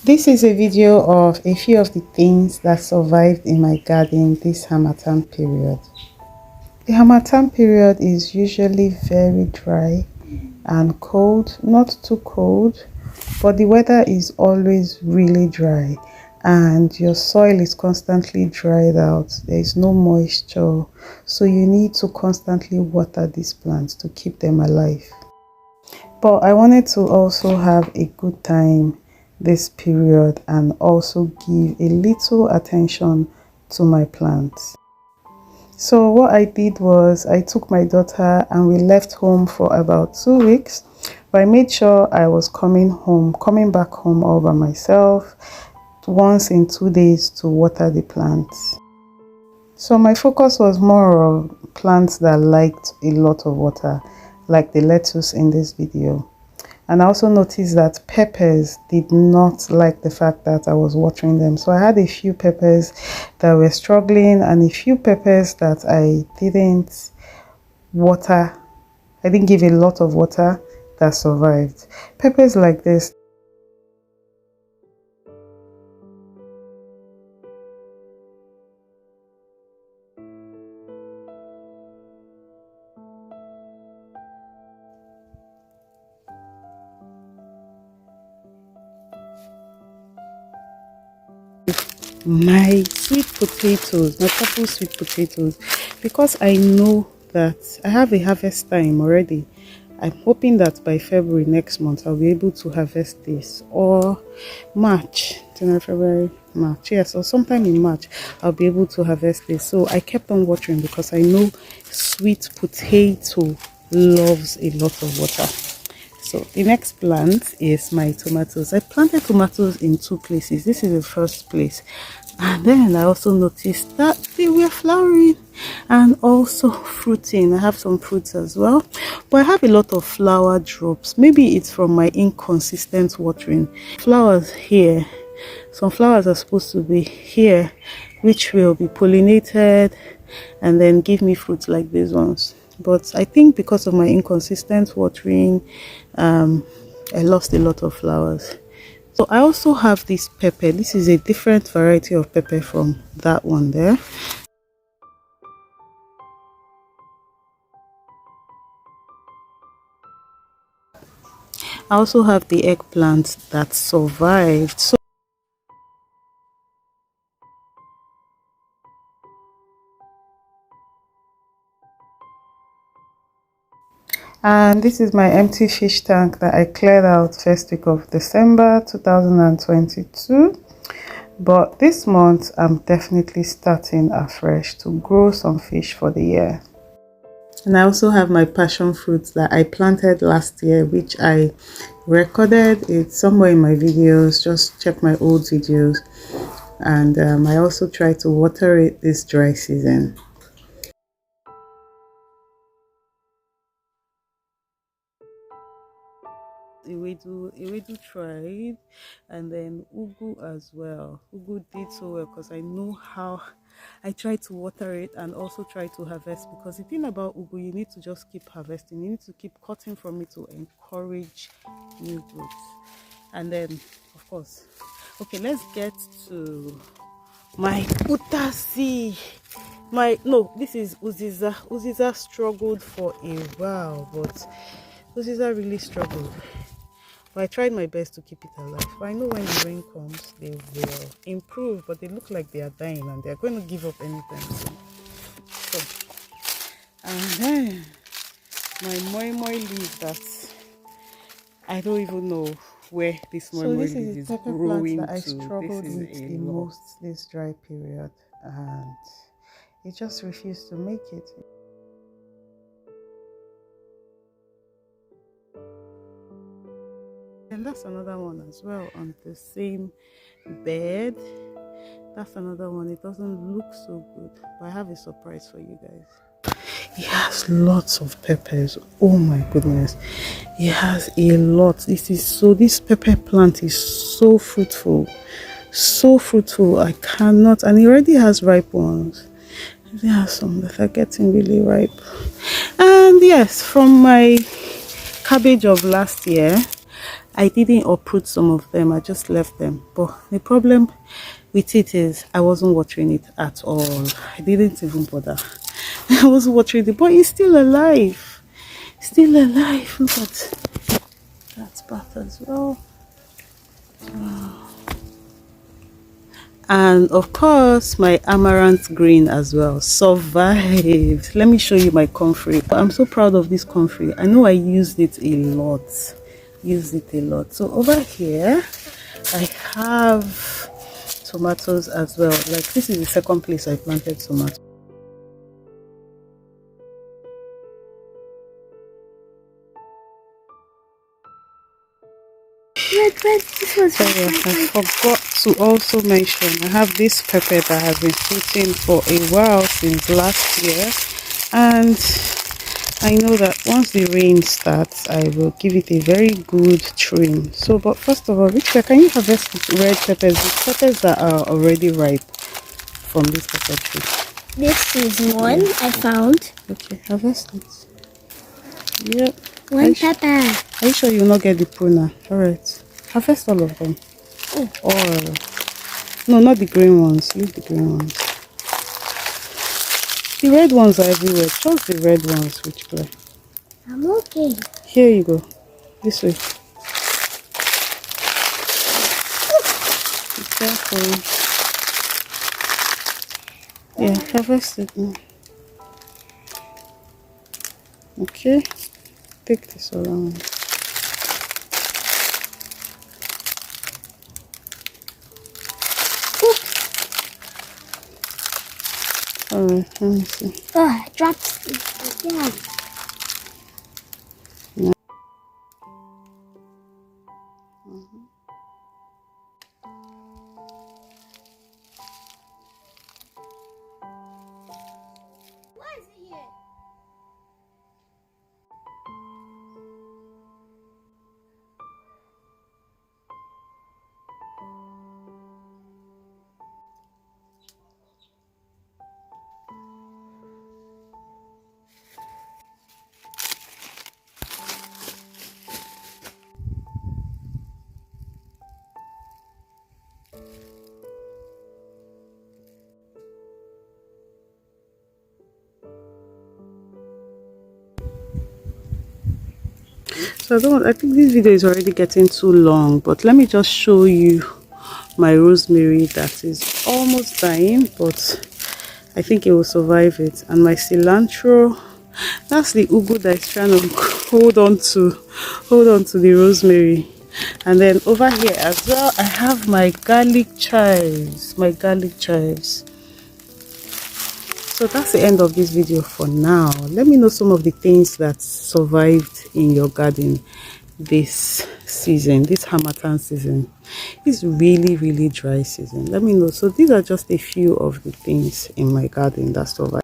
This is a video of a few of the things that survived in my garden this Harmattan period. The Harmattan period is usually very dry and cold, not too cold, but the weather is always really dry and your soil is constantly dried out. There is no moisture, so you need to constantly water these plants to keep them alive. But I wanted to also have a good time this period and also give a little attention to my plants. So what I did was I took my daughter and we left home for about 2 weeks, but I made sure I was coming back home all by myself once in 2 days to water the plants. So my focus was more on plants that liked a lot of water, like the lettuce in this video. And I also noticed that peppers did not like the fact that I was watering them. So I had a few peppers that were struggling and a few peppers that I didn't water. I didn't give a lot of water that survived. Peppers like this. My sweet potatoes, my purple sweet potatoes, because I know that I have a harvest time already. I'm hoping that by February next month I'll be able to harvest this, or March, January, February, March, yes, or sometime in March I'll be able to harvest this. So I kept on watering because I know sweet potato loves a lot of water. So the next plant is my tomatoes. I planted tomatoes in 2 places. This is the first place, and then I also noticed that they were flowering and also fruiting. I have some fruits as well, but I have a lot of flower drops. Maybe it's from my inconsistent watering. Flowers here, some flowers are supposed to be here, which will be pollinated and then give me fruits like these ones. But I think because of my inconsistent watering, I lost a lot of flowers. So I also have this pepper. This is a different variety of pepper from that one there. I also have the eggplant that survived. And this is my empty fish tank that I cleared out first week of December 2022. But this month I'm definitely starting afresh to grow some fish for the year. And I also have my passion fruits that I planted last year, which I recorded. It's somewhere in my videos. Just check my old videos. And I also try to water it this dry season. Ewedu tried, and then ugu as well. Ugu did so well because I know how I try to water it and also try to harvest, because the thing about ugu, you need to just keep harvesting. You need to keep cutting from it to encourage new growth. And then, of course, okay, let's get to my utasi. This is uziza. Uziza struggled for a while, but uziza really struggled. But I tried my best to keep it alive. But I know when the rain comes, they will improve, but they look like they are dying and they're going to give up anytime soon. So, and then my moi moi leaf that I don't even know where this moi moi leaf is growing to. This is the pepper plant that I struggled with the most this dry period, and it just refused to make it. And that's another one as well on the same bed. That's another one. It doesn't look so good, but I have a surprise for you guys. It has lots of peppers. Oh my goodness, it has a lot. This pepper plant is so fruitful, so fruitful. I cannot, and it already has ripe ones. There are some that are getting really ripe. And yes, from my cabbage of last year, I didn't uproot some of them, I just left them. But the problem with it is I wasn't watering it at all. I didn't even bother. I wasn't watering it, but it's still alive. Still alive. Look at that part as well. And of course my amaranth green as well survived. Let me show you my comfrey. I'm so proud of this comfrey. I know I used it a lot. So over here I have tomatoes as well. Like, this is the second place I planted tomatoes. Sorry, I forgot to also mention I have this pepper that has been fruiting for a while since last year, and I know that once the rain starts I will give it a very good trim. So, but first of all, Richard, can you harvest red peppers, the peppers that are already ripe from this pepper tree? This is one I found. Okay, harvest it. Yep. One pepper. Are you sure you will not get the pruna? Alright. Harvest all of them. Oh. Or no, not the green ones. Leave the green ones. The red ones are everywhere. Just the red ones, which play. I'm okay. Here you go. This way. Be careful. Yeah, harvest it now. Okay. Take this around. Alright, let me see. Oh, I dropped it. Yeah. No. Why is it here? So I think this video is already getting too long, but let me just show you my rosemary that is almost dying, but I think it will survive it. And my cilantro, that's the ugu that is trying to hold on to the rosemary. And then over here as well I have my garlic chives. So that's the end of this video for now. Let me know some of the things that survived in your garden this season, this Harmattan season. It's really dry season. Let me know. So these are just a few of the things in my garden that survived.